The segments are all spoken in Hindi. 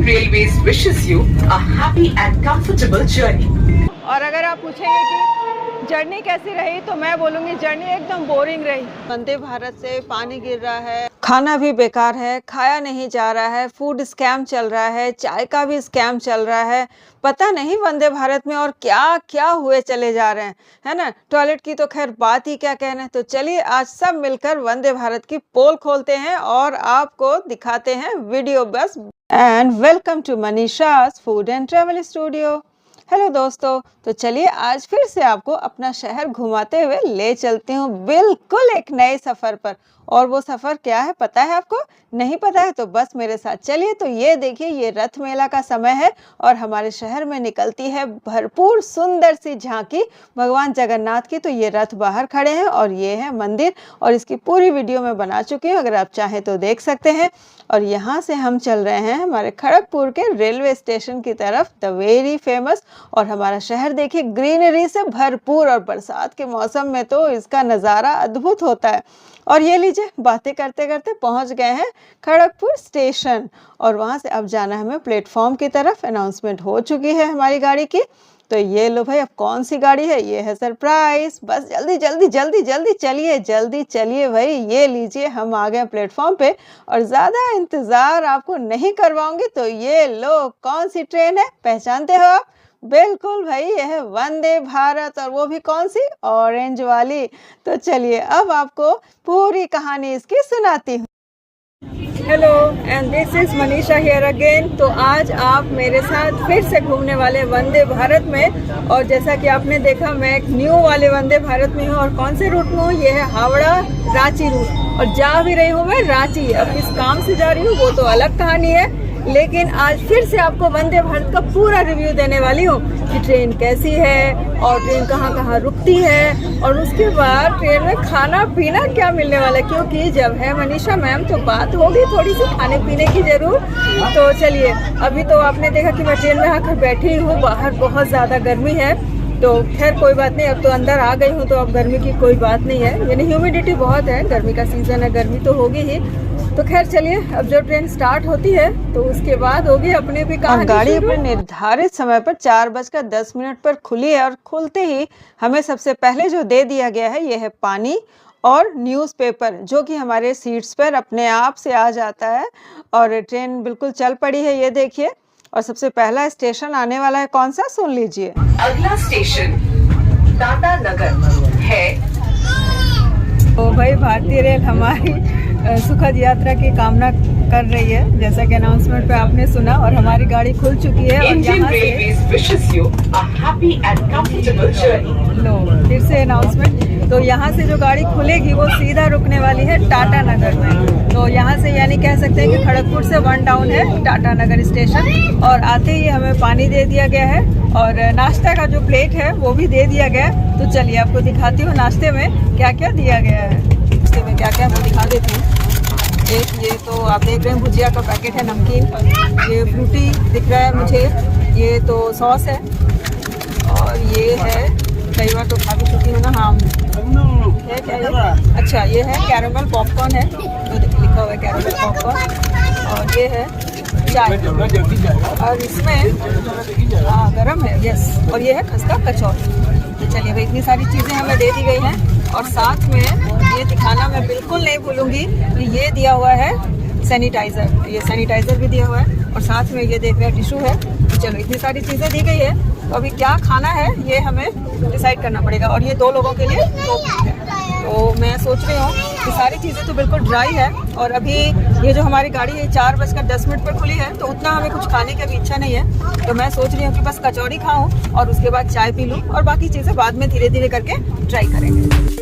Indian Railways wishes you a happy and comfortable journey. और अगर आप पूछेंगे कि जर्नी कैसी रही तो मैं बोलूँगी जर्नी एकदम बोरिंग रही। वंदे भारत से पानी गिर रहा है, खाना भी बेकार है, खाया नहीं जा रहा है, फूड स्कैम चल रहा है, चाय का भी स्कैम चल रहा है। पता नहीं वंदे भारत में और क्या क्या हुए चले जा रहे हैं, है ना। टॉयलेट की तो खैर बात ही क्या कहना है। तो चलिए आज सब मिलकर वंदे भारत की पोल खोलते हैं और आपको दिखाते हैं वीडियो बस। And welcome to Manisha's food and travel studio. Hello दोस्तों, तो चलिए आज फिर से आपको अपना शहर घुमाते हुए ले चलती हूँ बिल्कुल एक नए सफ़र पर। और वो सफ़र क्या है पता है आपको? नहीं पता है तो बस मेरे साथ चलिए। तो ये देखिए, ये रथ मेला का समय है और हमारे शहर में निकलती है भरपूर सुंदर सी झांकी भगवान जगन्नाथ की। तो ये रथ बाहर खड़े हैं और ये है मंदिर और इसकी पूरी वीडियो मैं बना चुकी हूँ, अगर आप चाहें तो देख सकते हैं। और यहाँ से हम चल रहे हैं हमारे खड़गपुर के रेलवे स्टेशन की तरफ, द वेरी फेमस। और हमारा शहर देखिए ग्रीनरी से भरपूर और बरसात के मौसम में तो इसका नज़ारा अद्भुत होता है। और ये लीजिए, बातें करते करते पहुंच गए हैं खड़गपुर स्टेशन और वहां से अब जाना है हमें प्लेटफॉर्म की तरफ। अनाउंसमेंट हो चुकी है हमारी गाड़ी की। तो ये लो भाई, अब कौन सी गाड़ी है? ये है सरप्राइज। बस जल्दी जल्दी जल्दी जल्दी चलिए, जल्दी चलिए भाई। ये लीजिए, हम आ गए प्लेटफॉर्म पे और ज़्यादा इंतज़ार आपको नहीं करवाऊंगी। तो ये लो, कौन सी ट्रेन है पहचानते हो आप? बिल्कुल भाई, यह है वंदे भारत, और वो भी कौन सी? ऑरेंज वाली। तो चलिए अब आपको पूरी कहानी इसकी सुनाती हूँ। Hello and this is Manisha here again. तो आज आप मेरे साथ फिर से घूमने वाले वंदे भारत में। और जैसा कि आपने देखा, मैं एक न्यू वाले वंदे भारत में हूँ। और कौन से रूट में हूँ? ये है हावड़ा रांची रूट और जा भी रही हूँ मैं रांची। अब किस काम से जा रही हूँ वो तो अलग कहानी है, लेकिन आज फिर से आपको वंदे भारत का पूरा रिव्यू देने वाली हूँ कि ट्रेन कैसी है और ट्रेन कहाँ कहाँ रुकती है और उसके बाद ट्रेन में खाना पीना क्या मिलने वाला है। क्योंकि जब है मनीषा मैम तो बात होगी थोड़ी सी खाने पीने की जरूर। तो चलिए, अभी तो आपने देखा कि मैं ट्रेन में आकर बैठी हूँ, बाहर बहुत ज़्यादा गर्मी है। तो खैर कोई बात नहीं, अब तो अंदर आ गई हूँ तो अब गर्मी की कोई बात नहीं है। यानी ह्यूमिडिटी बहुत है, गर्मी का सीज़न है, गर्मी तो होगी ही। तो खैर चलिए, अब जब ट्रेन स्टार्ट होती है तो उसके बाद होगी अपने भी कहानी। गाड़ी अपने निर्धारित समय पर 4:10 पर खुली है और खुलते ही हमें सबसे पहले जो दे दिया गया है ये है पानी और न्यूज़पेपर, जो कि हमारे सीट्स पर अपने आप से आ जाता है। और ट्रेन बिल्कुल चल पड़ी है, ये देखिए। और सबसे पहला स्टेशन आने वाला है, कौन सा? सुन लीजिए। अगला स्टेशन टाटा नगर है। तो भाई भारतीय रेल हमारी सुखद यात्रा की कामना कर रही है, जैसा कि अनाउंसमेंट पे आपने सुना। और हमारी गाड़ी खुल चुकी है और यहाँ से फिर से अनाउंसमेंट। तो यहाँ से जो गाड़ी खुलेगी वो सीधा रुकने वाली है टाटा नगर में। तो यहाँ से यानी कह सकते हैं कि खड़गपुर से 1 डाउन है टाटा नगर स्टेशन। और आते ही हमें पानी दे दिया गया है और नाश्ता का जो प्लेट है वो भी दे दिया गया है। तो चलिए आपको दिखाती हूँ नाश्ते में क्या क्या दिया गया है। नाश्ते में क्या क्या वो दिखा देती हूँ। एक ये तो आप देख रहे हैं भुजिया का पैकेट है, नमकीन। ये फ्रूटी दिख रहा है मुझे, ये तो सॉस है। और ये है, कई बार तो खा भी चुकी हूँ ना। हाँ, है क्या ये? अच्छा, ये है कैरेमल पॉपकॉर्न है, तो लिखा हुआ है कैरेमल पॉपकॉर्न। और ये है चाय और इसमें गरम है, यस। और ये है खस्ता कचौरी। तो चलिए भाई, इतनी सारी चीज़ें हमें दे दी गई हैं। और साथ में ये दिखाना मैं बिल्कुल नहीं भूलूंगी कि ये दिया हुआ है सैनिटाइज़र, ये सैनिटाइज़र भी दिया हुआ है। और साथ में ये देख रहे हैं टिशू है। तो चलो, इतनी सारी चीज़ें दी गई है। तो अभी क्या खाना है ये हमें डिसाइड करना पड़ेगा। और ये 2 लोगों के लिए 2 प्लेट है। तो मैं सोच रही हूँ कि सारी चीज़ें तो बिल्कुल ड्राई है। और अभी ये जो हमारी गाड़ी है 4:10 पर खुली है, तो उतना हमें कुछ खाने की भी इच्छा नहीं है। तो मैं सोच रही हूँ कि बस कचौड़ी खाऊं और उसके बाद चाय पी लूँ और बाकी चीज़ें बाद में धीरे धीरे करके ट्राई करेंगे।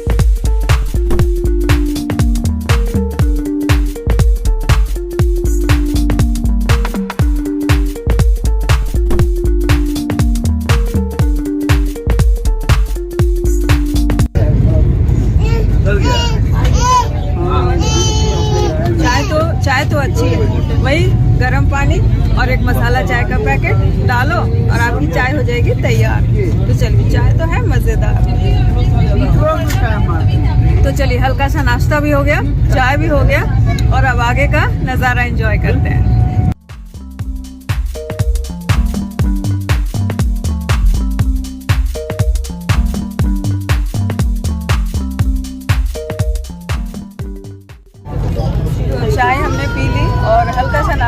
चाय तो अच्छी है, वही गर्म पानी और एक मसाला चाय का पैकेट डालो और आपकी चाय हो जाएगी तैयार। तो चलिए, चाय तो है मज़ेदार। तो चलिए, हल्का सा नाश्ता भी हो गया, चाय भी हो गया और अब आगे का नज़ारा एंजॉय करते हैं।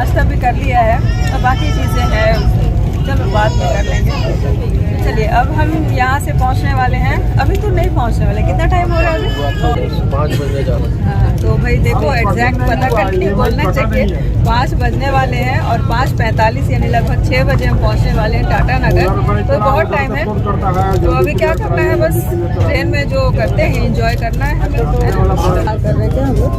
नाश्ता भी कर लिया है और बाकी चीज़ें हैं चलो बाद में कर लेंगे। चलिए अब हम यहाँ से पहुँचने वाले हैं, अभी तो नहीं पहुँचने वाले, कितना टाइम हो रहा है अभी? 5 बजने जा रहा है। हाँ तो भाई देखो एग्जैक्ट पता करके बोलना चाहिए, 5 बजने वाले हैं और 5:45 यानी लगभग 6 बजे हम पहुँचने वाले हैं टाटा नगर। तो बहुत टाइम है, तो अभी क्या करना है, बस ट्रेन में जो करते हैं एंजॉय करना है हमें। कर रहे थे हम लोग।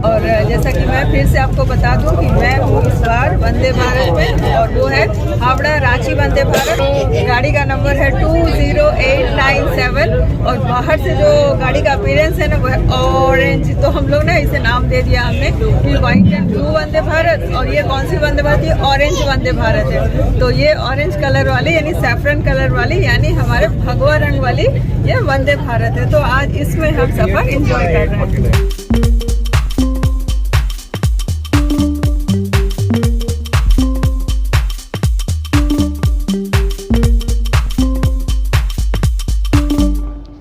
और जैसा कि मैं फिर से आपको बता दूं कि मैं हूँ इस बार वंदे भारत में, और वो है हावड़ा रांची वंदे भारत। तो गाड़ी का नंबर है 20897 और बाहर से जो गाड़ी का अपीयरेंस है ना वो है ऑरेंज। तो हम लोग ना इसे नाम दे दिया हमने कि white and blue Vande Bharat, और ये कौन सी वंदे भारत, ये ऑरेंज वंदे भारत है। तो ये ऑरेंज कलर वाली यानी सैफरन कलर वाली यानी हमारे भगवा रंग वाली ये वंदे भारत है। तो आज इसमें हम सफर एंजॉय कर रहे हैं।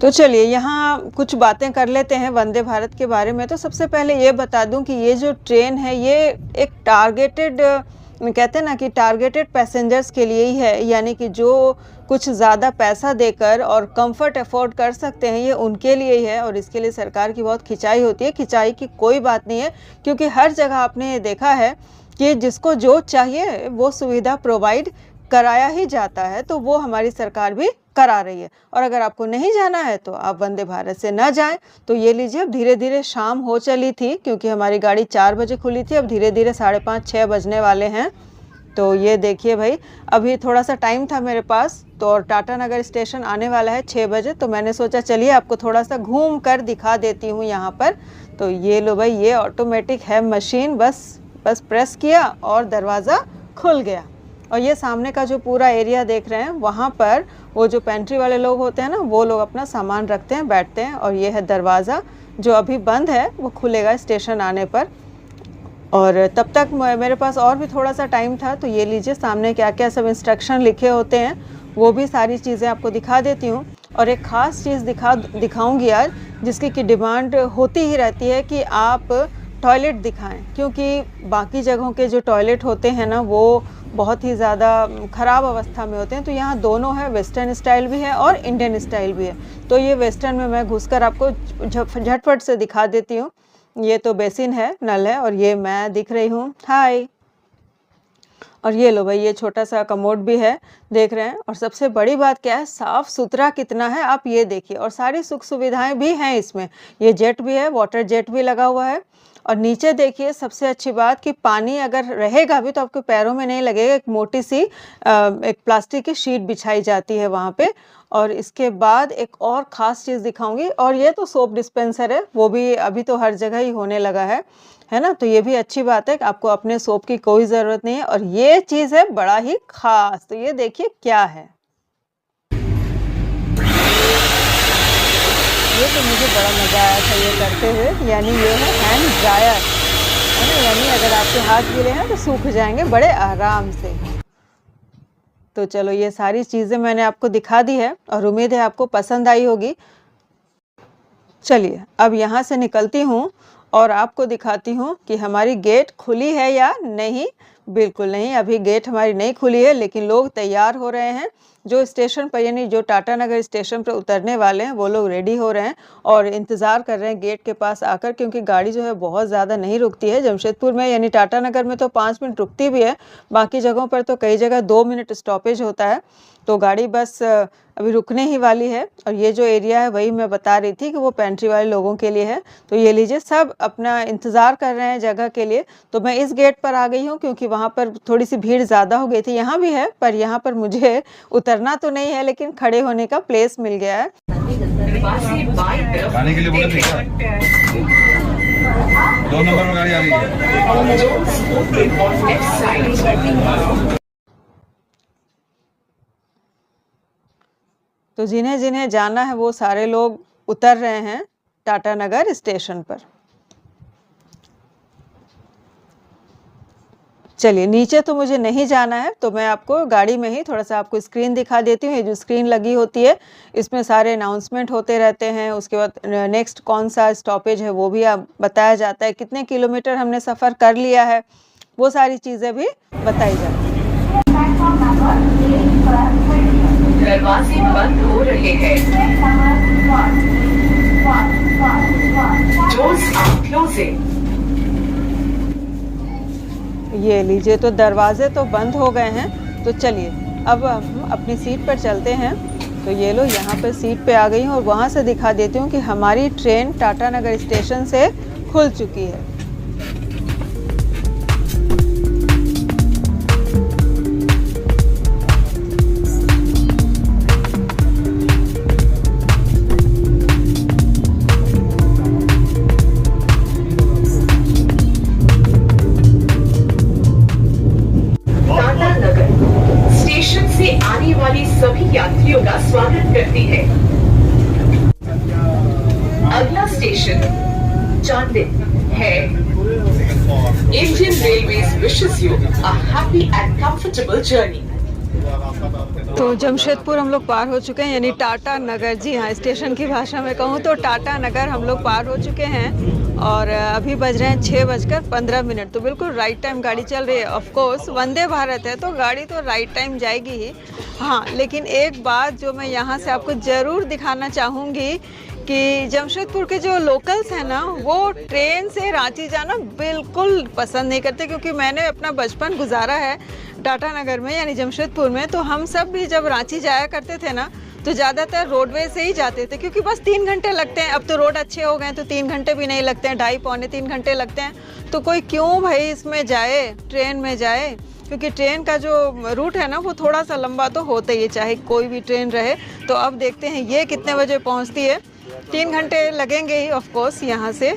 तो चलिए यहाँ कुछ बातें कर लेते हैं वंदे भारत के बारे में। तो सबसे पहले ये बता दूं कि ये जो ट्रेन है ये एक टारगेटेड, कहते हैं ना कि टारगेटेड पैसेंजर्स के लिए ही है, यानी कि जो कुछ ज़्यादा पैसा देकर और कंफर्ट अफोर्ड कर सकते हैं ये उनके लिए ही है। और इसके लिए सरकार की बहुत खिंचाई होती है। खिंचाई की कोई बात नहीं है, क्योंकि हर जगह आपने देखा है कि जिसको जो चाहिए वो सुविधा प्रोवाइड कराया ही जाता है। तो वो हमारी सरकार भी करा रही है। और अगर आपको नहीं जाना है तो आप वंदे भारत से ना जाएं। तो ये लीजिए, अब धीरे धीरे शाम हो चली थी, क्योंकि हमारी गाड़ी 4 बजे खुली थी, अब धीरे धीरे 5:30-6 बजने वाले हैं। तो ये देखिए भाई, अभी थोड़ा सा टाइम था मेरे पास, तो और टाटा नगर स्टेशन आने वाला है 6 बजे। तो मैंने सोचा चलिए आपको थोड़ा सा घूम कर दिखा देती हूँ यहाँ पर। तो ये लो भाई, ये ऑटोमेटिक है मशीन, बस प्रेस किया और दरवाज़ा खुल गया। और ये सामने का जो पूरा एरिया देख रहे हैं, वहाँ पर वो जो पेंट्री वाले लोग होते हैं ना, वो लोग अपना सामान रखते हैं, बैठते हैं। और ये है दरवाज़ा जो अभी बंद है, वो खुलेगा स्टेशन आने पर। और तब तक मेरे पास और भी थोड़ा सा टाइम था। तो ये लीजिए, सामने क्या क्या सब इंस्ट्रक्शन लिखे होते हैं, वो भी सारी चीज़ें आपको दिखा देती हूँ। और एक ख़ास चीज़ दिखाऊँगी आज, जिसकी की डिमांड होती ही रहती है कि आप टॉयलेट दिखाएं, क्योंकि बाकी जगहों के जो टॉयलेट होते हैं ना वो बहुत ही ज़्यादा ख़राब अवस्था में होते हैं। तो यहाँ दोनों है, वेस्टर्न स्टाइल भी है और इंडियन स्टाइल भी है। तो ये वेस्टर्न में मैं घुसकर आपको झटपट से दिखा देती हूँ। ये तो बेसिन है, नल है, और ये मैं दिख रही हूँ, हाय। और ये लो भाई, ये छोटा सा कमोड भी है, देख रहे हैं। और सबसे बड़ी बात क्या है, साफ़ सुथरा कितना है आप ये देखिए। और सारी सुख सुविधाएं भी हैं इसमें। ये जेट भी है, वाटर जेट भी लगा हुआ है। और नीचे देखिए, सबसे अच्छी बात कि पानी अगर रहेगा भी तो आपके पैरों में नहीं लगेगा। एक मोटी सी एक प्लास्टिक की शीट बिछाई जाती है वहाँ पे। और इसके बाद एक और ख़ास चीज़ दिखाऊंगी, और ये तो सोप डिस्पेंसर है, वो भी अभी तो हर जगह ही होने लगा है ना। तो ये भी अच्छी बात है कि आपको अपने सोप की कोई ज़रूरत नहीं है। और ये चीज़ है बड़ा ही ख़ास, तो ये देखिए क्या है। ये तो मुझे बड़ा मज़ा आया था ये करते हुए, यानी ये है हैंड ड्रायर, है ना। यानी अगर आपके हाथ गीले हैं तो सूख जाएंगे बड़े आराम से। तो चलो, ये सारी चीज़ें मैंने आपको दिखा दी है और उम्मीद है आपको पसंद आई होगी। चलिए अब यहाँ से निकलती हूँ और आपको दिखाती हूँ कि हमारी गेट खुली है या नहीं। बिल्कुल नहीं, अभी गेट हमारी नहीं खुली है, लेकिन लोग तैयार हो रहे हैं। जो स्टेशन पर यानी जो टाटा नगर स्टेशन पर उतरने वाले हैं वो लोग रेडी हो रहे हैं और इंतज़ार कर रहे हैं गेट के पास आकर, क्योंकि गाड़ी जो है बहुत ज़्यादा नहीं रुकती है। जमशेदपुर में यानी टाटा नगर में तो 5 मिनट रुकती भी है, बाकी जगहों पर तो कई जगह 2 मिनट स्टॉपेज होता है। तो गाड़ी बस अभी रुकने ही वाली है। और ये जो एरिया है वही मैं बता रही थी कि वो पेंट्री वाले लोगों के लिए है। तो ये लीजिए, सब अपना इंतज़ार कर रहे हैं जगह के लिए। तो मैं इस गेट पर आ गई हूँ क्योंकि वहाँ पर थोड़ी सी भीड़ ज़्यादा हो गई थी। यहाँ भी है, पर यहाँ पर मुझे उतरना तो नहीं है, लेकिन खड़े होने का प्लेस मिल गया है। खाने के लिए बोले थे क्या? 2 नंबर में गाड़ी आ रही है। तो जिन्हें जिन्हें जाना है वो सारे लोग उतर रहे हैं टाटा नगर स्टेशन पर। चलिए, नीचे तो मुझे नहीं जाना है, तो मैं आपको गाड़ी में ही थोड़ा सा आपको स्क्रीन दिखा देती हूँ। ये जो स्क्रीन लगी होती है इसमें सारे अनाउंसमेंट होते रहते हैं। उसके बाद नेक्स्ट कौन सा स्टॉपेज है वो भी आप बताया जाता है, कितने किलोमीटर हमने सफ़र कर लिया है वो सारी चीज़ें भी बताई जाती हैं। दरवाजे बंद हो रहे हैं। Doors are closing. ये लीजिए, तो दरवाजे तो बंद हो गए हैं। तो चलिए अब हम अपनी सीट पर चलते हैं। तो ये लो, यहाँ पे सीट पे आ गई हूँ और वहाँ से दिखा देती हूँ कि हमारी ट्रेन टाटानगर स्टेशन से खुल चुकी है। आने वाली सभी यात्रियों का स्वागत करती है। अगला स्टेशन चांडिल है। Indian railways wishes you a happy and comfortable journey. तो जमशेदपुर हम लोग पार हो चुके हैं, यानी टाटा नगर। जी हाँ, स्टेशन की भाषा में कहूँ तो टाटा नगर हम लोग पार हो चुके हैं और अभी बज रहे हैं 6:15। तो बिल्कुल राइट टाइम गाड़ी चल रही है। ऑफ कोर्स वंदे भारत है तो गाड़ी तो राइट टाइम जाएगी ही। हाँ, लेकिन एक बात जो मैं यहाँ से आपको ज़रूर दिखाना चाहूँगी कि जमशेदपुर के जो लोकल्स हैं ना, वो ट्रेन से रांची जाना बिल्कुल पसंद नहीं करते, क्योंकि मैंने अपना बचपन गुजारा है टाटानगर में यानी जमशेदपुर में। तो हम सब भी जब रांची जाया करते थे ना तो ज़्यादातर रोडवे से ही जाते थे, क्योंकि बस 3 घंटे लगते हैं। अब तो रोड अच्छे हो गए हैं तो 3 घंटे भी नहीं लगते हैं, 2.5-3 घंटे लगते हैं। तो कोई क्यों भाई इसमें जाए, ट्रेन में जाए, क्योंकि ट्रेन का जो रूट है ना वो थोड़ा सा लंबा तो होता ही है, चाहे कोई भी ट्रेन रहे। तो अब देखते हैं ये कितने बजे पहुंचती है। 3 घंटे लगेंगे ही ऑफ कोर्स यहाँ से।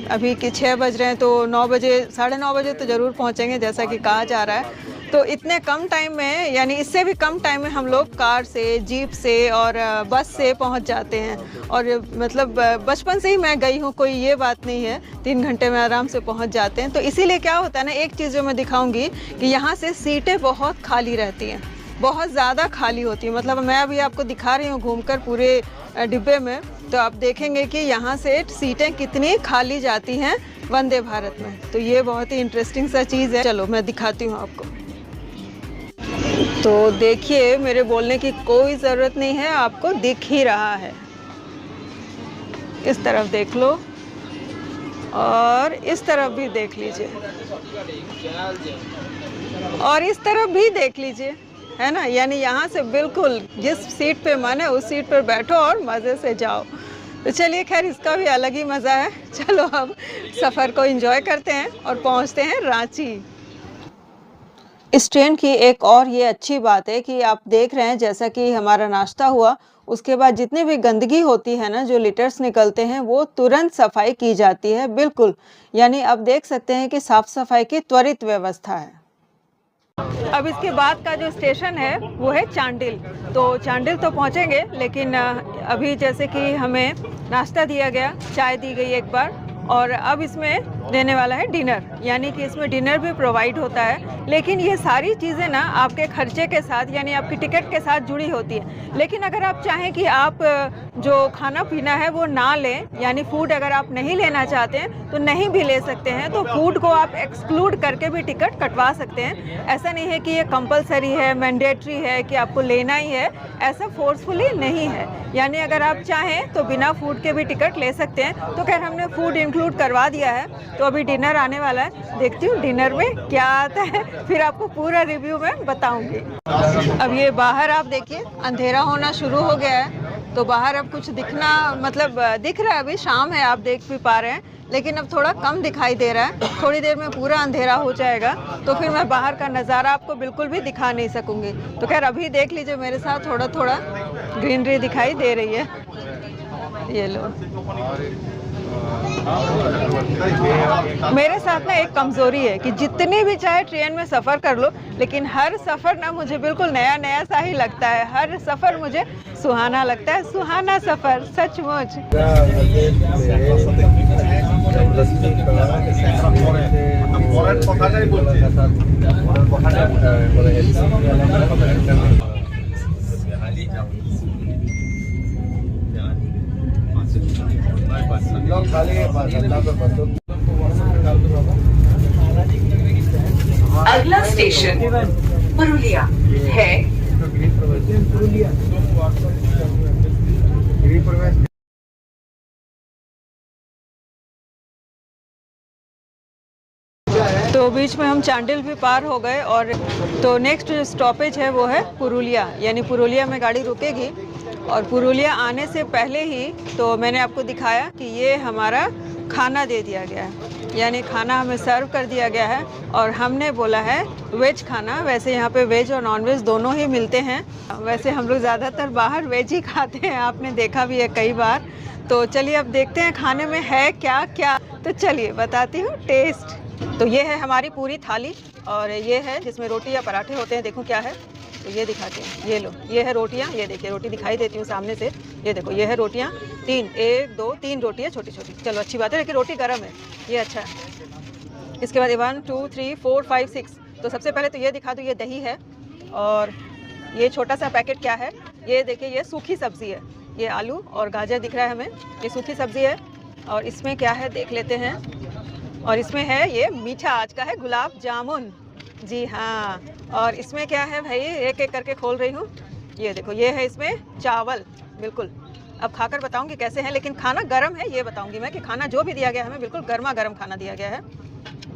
अभी के 6 बज रहे हैं तो 9 बजे 9:30 बजे तो ज़रूर पहुँचेंगे जैसा कि कहा जा रहा है। तो इतने कम टाइम में, यानी इससे भी कम टाइम में हम लोग कार से, जीप से और बस से पहुंच जाते हैं। और मतलब बचपन से ही मैं गई हूँ, कोई ये बात नहीं है। 3 घंटे में आराम से पहुंच जाते हैं। तो इसीलिए क्या होता है ना, एक चीज़ जो मैं दिखाऊंगी कि यहाँ से सीटें बहुत खाली रहती हैं, बहुत ज़्यादा खाली होती है। मतलब मैं अभी आपको दिखा रही हूँ घूमकर पूरे डिब्बे में, तो आप देखेंगे कि यहाँ से सीटें कितनी खाली जाती हैं वंदे भारत में। तो ये बहुत ही इंटरेस्टिंग सा चीज़ है। चलो मैं दिखाती हूँ आपको। तो देखिए, मेरे बोलने की कोई ज़रूरत नहीं है, आपको दिख ही रहा है। इस तरफ देख लो और इस तरफ भी देख लीजिए और इस तरफ भी देख लीजिए, है ना। यानी यहाँ से बिल्कुल जिस सीट पे मन है उस सीट पर बैठो और मज़े से जाओ। तो चलिए, खैर इसका भी अलग ही मज़ा है। चलो अब सफ़र को एंजॉय करते हैं और पहुँचते हैं रांची। इस ट्रेन की एक और ये अच्छी बात है कि आप देख रहे हैं, जैसा कि हमारा नाश्ता हुआ उसके बाद जितनी भी गंदगी होती है ना, जो लिटर्स निकलते हैं, वो तुरंत सफाई की जाती है। बिल्कुल, यानी आप देख सकते हैं कि साफ सफाई की त्वरित व्यवस्था है। अब इसके बाद का जो स्टेशन है वो है चांडिल। तो चांडिल तो पहुंचेंगे, लेकिन अभी जैसे कि हमें नाश्ता दिया गया, चाय दी गई एक बार, और अब इसमें देने वाला है डिनर, यानी कि इसमें डिनर भी प्रोवाइड होता है। लेकिन ये सारी चीज़ें ना आपके खर्चे के साथ, यानी आपकी टिकट के साथ जुड़ी होती है। लेकिन अगर आप चाहें कि आप जो खाना पीना है वो ना लें, यानी फूड अगर आप नहीं लेना चाहते हैं तो नहीं भी ले सकते हैं। तो फूड को आप एक्सक्लूड करके भी टिकट कटवा सकते हैं। ऐसा नहीं है कि ये कंपलसरी है, मैंडेटरी है कि आपको लेना ही है, ऐसा फोर्सफुली नहीं है। यानी अगर आप चाहें तो बिना फूड के भी टिकट ले सकते हैं। तो खैर हमने फूड इंक्लूड करवा दिया है। तो अभी डिनर आने वाला है, देखती हूँ डिनर में क्या आता है, फिर आपको पूरा रिव्यू में बताऊंगी। अब ये बाहर आप देखिए अंधेरा होना शुरू हो गया है, तो बाहर अब कुछ दिखना, मतलब दिख रहा है, अभी शाम है आप देख भी पा रहे हैं, लेकिन अब थोड़ा कम दिखाई दे रहा है। थोड़ी देर में पूरा अंधेरा हो जाएगा तो फिर मैं बाहर का नज़ारा आपको बिल्कुल भी दिखा नहीं सकूंगी। तो खैर अभी देख लीजिए, मेरे साथ थोड़ा थोड़ा ग्रीनरी दिखाई दे रही है। ये लो, मेरे साथ ना एक कमज़ोरी है कि जितनी भी चाहे ट्रेन में सफ़र कर लो, लेकिन हर सफ़र ना मुझे बिल्कुल नया नया सा ही लगता है। हर सफ़र मुझे सुहाना लगता है, सुहाना सफ़र सचमुच। পরের কথাটাই বলছি পরের কথাটা বলে अगला स्टेशन पुरुलिया है। तो बीच में हम चांडिल भी पार हो गए और तो नेक्स्ट जो स्टॉपेज है वो है पुरुलिया, यानी पुरुलिया में गाड़ी रुकेगी। और पुरुलिया आने से पहले ही तो मैंने आपको दिखाया कि ये हमारा खाना दे दिया गया है, यानी खाना हमें सर्व कर दिया गया है और हमने बोला है वेज खाना। वैसे यहाँ पे वेज और नॉन वेज दोनों ही मिलते हैं। वैसे हम लोग ज़्यादातर बाहर वेज ही खाते हैं, आपने देखा भी है कई बार। तो चलिए अब देखते हैं खाने में है क्या क्या। तो चलिए बताती हूँ टेस्ट। तो ये है हमारी पूरी थाली और ये है जिसमें रोटी या पराठे होते हैं। देखो क्या है, तो ये दिखाते हैं। ये लो, ये है रोटियाँ। ये देखिए रोटी दिखाई देती हूँ सामने से। ये देखो ये है रोटियाँ, 1 2 3 रोटियाँ छोटी छोटी। चलो अच्छी बात है, लेकिन रोटी गर्म है, ये अच्छा है। इसके बाद 1 2 3 4 5 6। तो सबसे पहले तो ये दिखा दो, ये दही है। और ये छोटा सा पैकेट क्या है, ये देखिए ये सूखी सब्ज़ी है। ये आलू और गाजर दिख रहा है हमें, ये सूखी सब्ज़ी है। और इसमें क्या है देख लेते हैं। और इसमें है ये मीठा, आज का है गुलाब जामुन। जी हाँ। और इसमें क्या है भाई, एक एक करके खोल रही हूँ। ये देखो ये है इसमें चावल, बिल्कुल। अब खाकर बताऊंगी कैसे हैं, लेकिन खाना गर्म है ये बताऊंगी मैं कि खाना जो भी दिया गया है हमें बिल्कुल गर्मा गर्म खाना दिया गया है।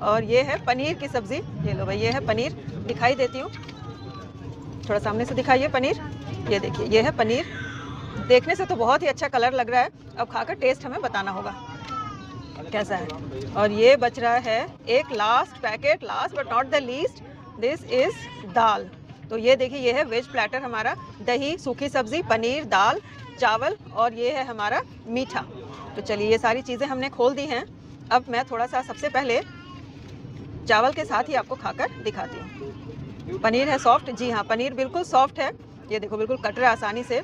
और ये है पनीर की सब्ज़ी। ये लो भाई, ये है पनीर, दिखाई देती हूँ, थोड़ा सामने से दिखाइए पनीर। ये देखिए ये है पनीर। देखने से तो बहुत ही अच्छा कलर लग रहा है, अब खाकर टेस्ट हमें बताना होगा कैसा है। और ये बच रहा है एक last packet, last but not the least, this is dal. तो ये देखिए ये है वेज प्लेटर हमारा, दही, सूखी सब्जी, पनीर, दाल, चावल और ये है हमारा मीठा। तो चलिए ये सारी चीज़ें हमने खोल दी हैं। अब मैं थोड़ा सा सबसे पहले चावल के साथ ही आपको खाकर दिखाती हूँ। पनीर है सॉफ्ट, जी हाँ पनीर बिल्कुल सॉफ्ट है। ये देखो बिल्कुल कट रहा है आसानी से।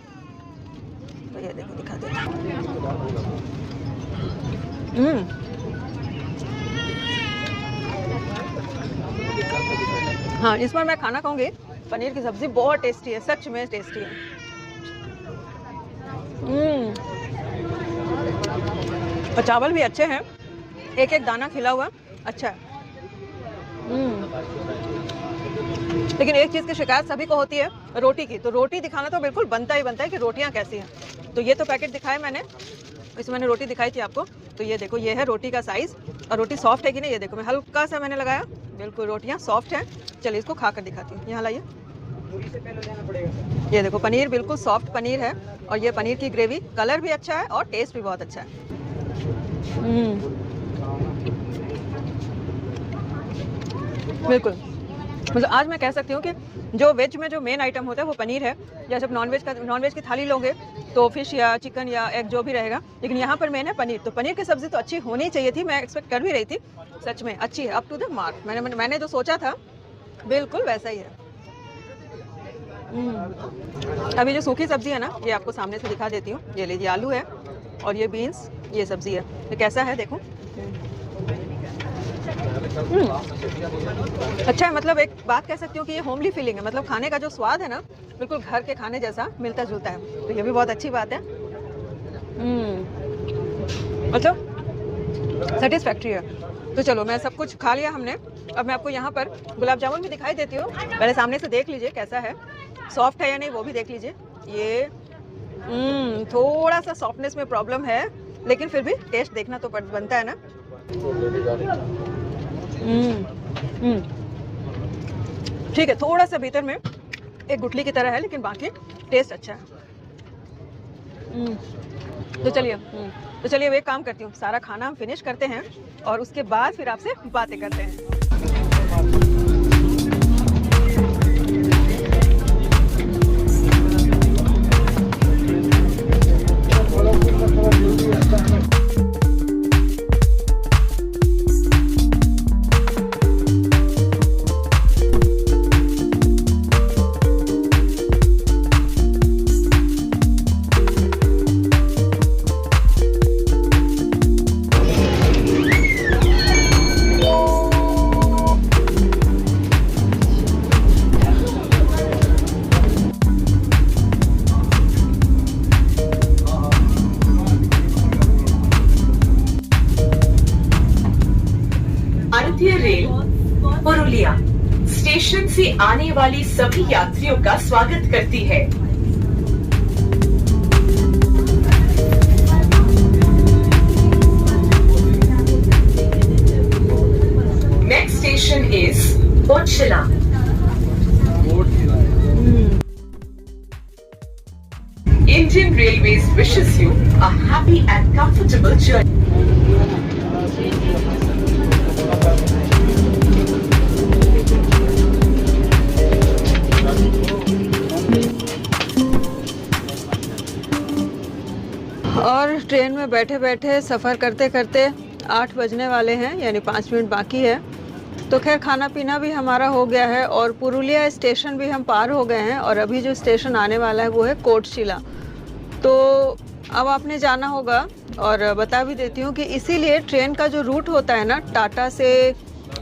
तो ये देखो दिखाते हैं। हाँ इस बार मैं खाना खाऊंगी। पनीर की सब्जी बहुत टेस्टी है, सच में टेस्टी है। और चावल भी अच्छे हैं, एक एक दाना खिला हुआ अच्छा है। लेकिन एक चीज़ की शिकायत सभी को होती है रोटी की, तो रोटी दिखाना तो बिल्कुल बनता ही बनता है कि रोटियां कैसी हैं। तो ये तो पैकेट दिखाए मैंने, इसमें मैंने रोटी दिखाई थी आपको। तो ये देखो ये है रोटी का साइज़ और रोटी सॉफ्ट है कि नहीं, ये देखो मैं हल्का सा मैंने लगाया, बिल्कुल रोटियां सॉफ्ट हैं। चलिए इसको खा कर दिखाती हूँ, यहाँ लाइए। ये देखो पनीर बिल्कुल सॉफ्ट पनीर है और ये पनीर की ग्रेवी, कलर भी अच्छा है और टेस्ट भी बहुत अच्छा है। बिल्कुल, मतलब आज मैं कह सकती हूँ कि जो वेज में जो मेन आइटम होता है वो पनीर है। जैसे आप नॉनवेज की थाली लोगे तो फिश या चिकन या एग जो भी रहेगा, लेकिन यहाँ पर मेन है पनीर। तो पनीर की सब्ज़ी तो अच्छी होनी चाहिए थी, मैं एक्सपेक्ट कर भी रही थी, सच में अच्छी है, अप टू द मार्क। मैंने जो सोचा था बिल्कुल वैसा ही है। अभी जो सूखी सब्ज़ी है ना, ये आपको सामने से दिखा देती हूँ। ये लीजिए आलू है और ये बीन्स, ये सब्ज़ी है। तो कैसा है देखो, अच्छा है। मतलब एक बात कह सकती हूँ कि ये होमली फीलिंग है, मतलब खाने का जो स्वाद है ना बिल्कुल घर के खाने जैसा मिलता जुलता है। तो ये भी बहुत अच्छी बात है। मतलब सेटिस्फैक्ट्री है। तो चलो मैं सब कुछ खा लिया हमने। अब मैं आपको यहाँ पर गुलाब जामुन भी दिखाई देती हूँ, पहले सामने से देख लीजिए कैसा है, सॉफ्ट है या नहीं वो भी देख लीजिए। ये थोड़ा सा सॉफ्टनेस में प्रॉब्लम है, लेकिन फिर भी टेस्ट देखना तो बनता है ना। ठीक है, थोड़ा सा भीतर में एक गुठली की तरह है, लेकिन बाकी टेस्ट अच्छा है। तो चलिए अब एक काम करती हूँ, सारा खाना हम फिनिश करते हैं और उसके बाद फिर आपसे बातें करते हैं। आने वाली सभी यात्रियों का स्वागत करती है। Next station is Kochila. Indian Railways wishes you a happy and comfortable journey. और ट्रेन में बैठे बैठे सफ़र करते करते 8 बजने वाले हैं, यानी 5 मिनट बाकी है। तो खैर खाना पीना भी हमारा हो गया है और पुरुलिया स्टेशन भी हम पार हो गए हैं और अभी जो स्टेशन आने वाला है वो है कोटशिला। तो अब आपने जाना होगा और बता भी देती हूँ कि इसीलिए ट्रेन का जो रूट होता है ना टाटा से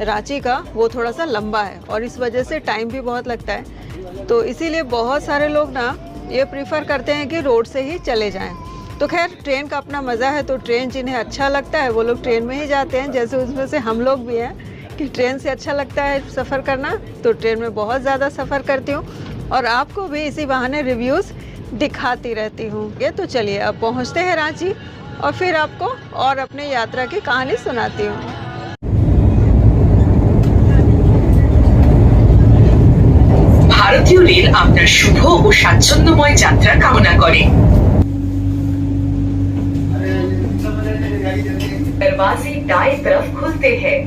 रांची का, वो थोड़ा सा लंबा है और इस वजह से टाइम भी बहुत लगता है। तो इसीलिए बहुत सारे लोग ना ये प्रीफर करते हैं कि रोड से ही चले जाएं। तो खैर ट्रेन का अपना मज़ा है, तो ट्रेन जिन्हें अच्छा लगता है वो लोग ट्रेन में ही जाते हैं, जैसे उसमें से हम लोग भी हैं कि ट्रेन से अच्छा लगता है सफ़र करना, तो ट्रेन में बहुत ज़्यादा सफ़र करती हूँ और आपको भी इसी बहाने रिव्यूज़ दिखाती रहती हूँ। ये तो चलिए अब पहुँचते हैं रांची और फिर आपको और अपने यात्रा की कहानी सुनाती हूँ। ভারতীয় রেল আপনার শুভ ও স্বাচ্ছন্দ্যময় যাত্রা কামনা করে। दरवाजे दाएं तरफ खुलते हैं।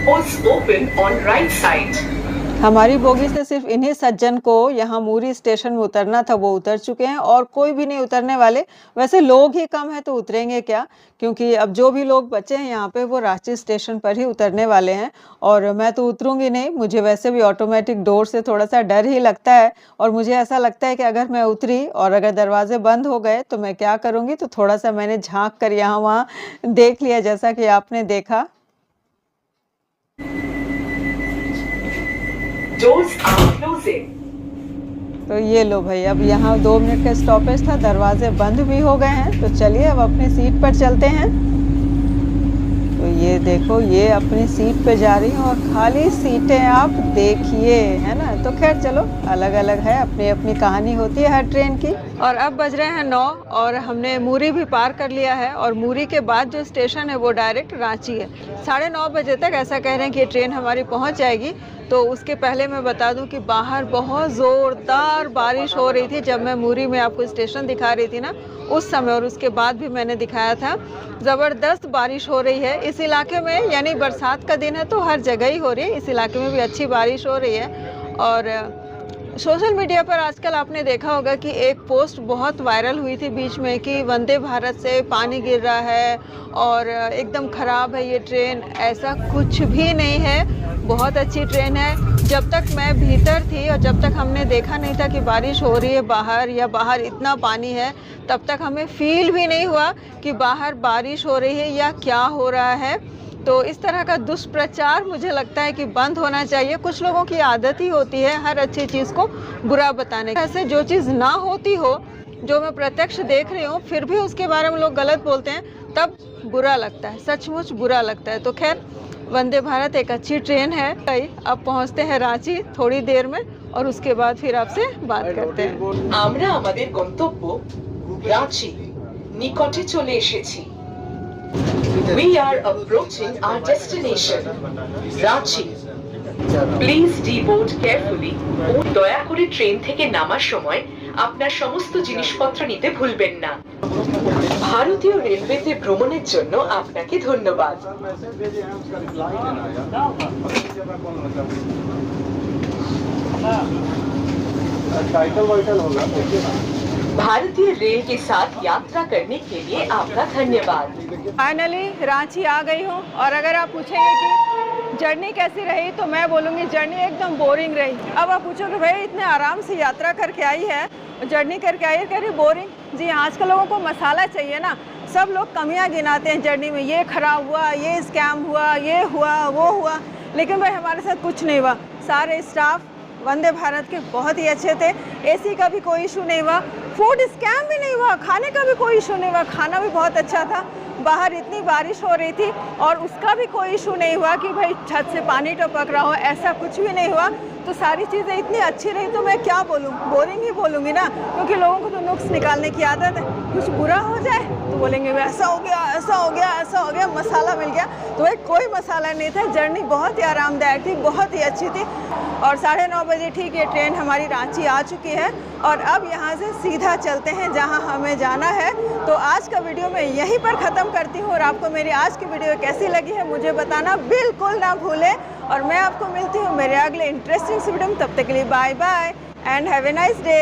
Doors open on right side. हमारी बोगी से सिर्फ इन्हीं सज्जन को यहाँ मूरी स्टेशन में उतरना था, वो उतर चुके हैं और कोई भी नहीं उतरने वाले। वैसे लोग ही कम है तो उतरेंगे क्या, क्योंकि अब जो भी लोग बचे हैं यहाँ पे वो रांची स्टेशन पर ही उतरने वाले हैं और मैं तो उतरूंगी नहीं। मुझे वैसे भी ऑटोमेटिक डोर से थोड़ा सा डर ही लगता है और मुझे ऐसा लगता है कि अगर मैं उतरी और अगर दरवाजे बंद हो गए तो मैं क्या करूँगी। तो थोड़ा सा मैंने झाँक कर यहाँ वहाँ देख लिया, जैसा कि आपने देखा। Doors are closing. तो ये लो भाई, अब यहाँ 2 मिनट का स्टॉपेज था, दरवाजे बंद भी हो गए हैं। तो चलिए अब अपनी सीट पर चलते हैं। तो ये देखो, ये अपनी सीट पे जा रही हूँ और खाली सीटें आप देखिए, है ना। तो खैर चलो, अलग अलग है, अपनी अपनी कहानी होती है हर ट्रेन की। और अब बज रहे हैं 9 और हमने मूरी भी पार कर लिया है और मूरी के बाद जो स्टेशन है वो डायरेक्ट रांची है। 9:30 बजे तक ऐसा कह रहे हैं कि ये ट्रेन हमारी पहुँच जाएगी। तो उसके पहले मैं बता दूं कि बाहर बहुत ज़ोरदार बारिश हो रही थी जब मैं मूरी में आपको स्टेशन दिखा रही थी ना उस समय, और उसके बाद भी मैंने दिखाया था। ज़बरदस्त बारिश हो रही है इस इलाके में, यानी बरसात का दिन है तो हर जगह ही हो रही है, इस इलाके में भी अच्छी बारिश हो रही है। और सोशल मीडिया पर आजकल आपने देखा होगा कि एक पोस्ट बहुत वायरल हुई थी बीच में कि वंदे भारत से पानी गिर रहा है और एकदम ख़राब है ये ट्रेन। ऐसा कुछ भी नहीं है, बहुत अच्छी ट्रेन है। जब तक मैं भीतर थी और जब तक हमने देखा नहीं था कि बारिश हो रही है बाहर या बाहर इतना पानी है, तब तक हमें फील भी नहीं हुआ कि बाहर बारिश हो रही है या क्या हो रहा है। तो इस तरह का दुष्प्रचार मुझे लगता है कि बंद होना चाहिए। कुछ लोगों की आदत ही होती है हर अच्छी चीज़ को बुरा बताने की। ऐसे जो चीज़ ना होती हो, जो मैं प्रत्यक्ष देख रही हूँ, फिर भी उसके बारे में लोग गलत बोलते हैं, तब बुरा लगता है, सचमुच बुरा लगता है। तो खैर वंदे भारत एक अच्छी ट्रेन है। अब पहुँचते हैं रांची थोड़ी देर में और उसके बाद फिर आपसे बात करते हैं। আমরা আমাদের গন্তব্য রাঁচি নিকটে চলে এসেছি। We are approaching our destination, Ranchi. Please deboard carefully. দয়া করে ট্রেন থেকে নামার সময় আপনার সমস্ত জিনিসপত্র নিতে ভুলবেন না। ভারতীয় রেলওয়েতে ভ্রমণের জন্য আপনাকে ধন্যবাদ। भारतीय रेल के साथ यात्रा करने के लिए आपका धन्यवाद। फाइनली रांची आ गई हूँ और अगर आप पूछेंगे कि जर्नी कैसी रही तो मैं बोलूँगी जर्नी एकदम बोरिंग रही। अब आप पूछोगे भाई इतने आराम से यात्रा करके आई है, जर्नी करके आई है, कह रही बोरिंग। जी आजकल लोगों को मसाला चाहिए ना, सब लोग कमियां गिनाते हैं जर्नी में, ये खराब हुआ, ये स्कैम हुआ, ये हुआ, वो हुआ। लेकिन भाई हमारे साथ कुछ नहीं हुआ। सारे स्टाफ वंदे भारत के बहुत ही अच्छे थे, एसी का भी कोई इशू नहीं हुआ, फूड स्कैम भी नहीं हुआ, खाने का भी कोई इशू नहीं हुआ, खाना भी बहुत अच्छा था। बाहर इतनी बारिश हो रही थी और उसका भी कोई इशू नहीं हुआ कि भाई छत से पानी टपक रहा हो, ऐसा कुछ भी नहीं हुआ। तो सारी चीज़ें इतनी अच्छी रही तो मैं क्या बोलूँ, बोरिंग ही बोलूँगी ना, क्योंकि लोगों को तो नुक्स निकालने की आदत है। कुछ बुरा हो जाए तो बोलेंगे ऐसा हो गया, ऐसा हो गया, ऐसा हो गया, मसाला मिल गया। तो भाई कोई मसाला नहीं था। जर्नी बहुत ही आरामदायक थी, बहुत ही अच्छी थी। और 9:30 बजे ठीक ये ट्रेन हमारी रांची आ चुकी है और अब यहाँ से सीधा चलते हैं जहाँ हमें जाना है। तो आज का वीडियो मैं यहीं पर ख़त्म करती हूँ और आपको मेरी आज की वीडियो कैसी लगी है मुझे बताना बिल्कुल ना भूलें। और मैं आपको मिलती हूँ मेरे अगले इंटरेस्टिंग वीडियो में। तब तक के लिए bye bye and have a nice day.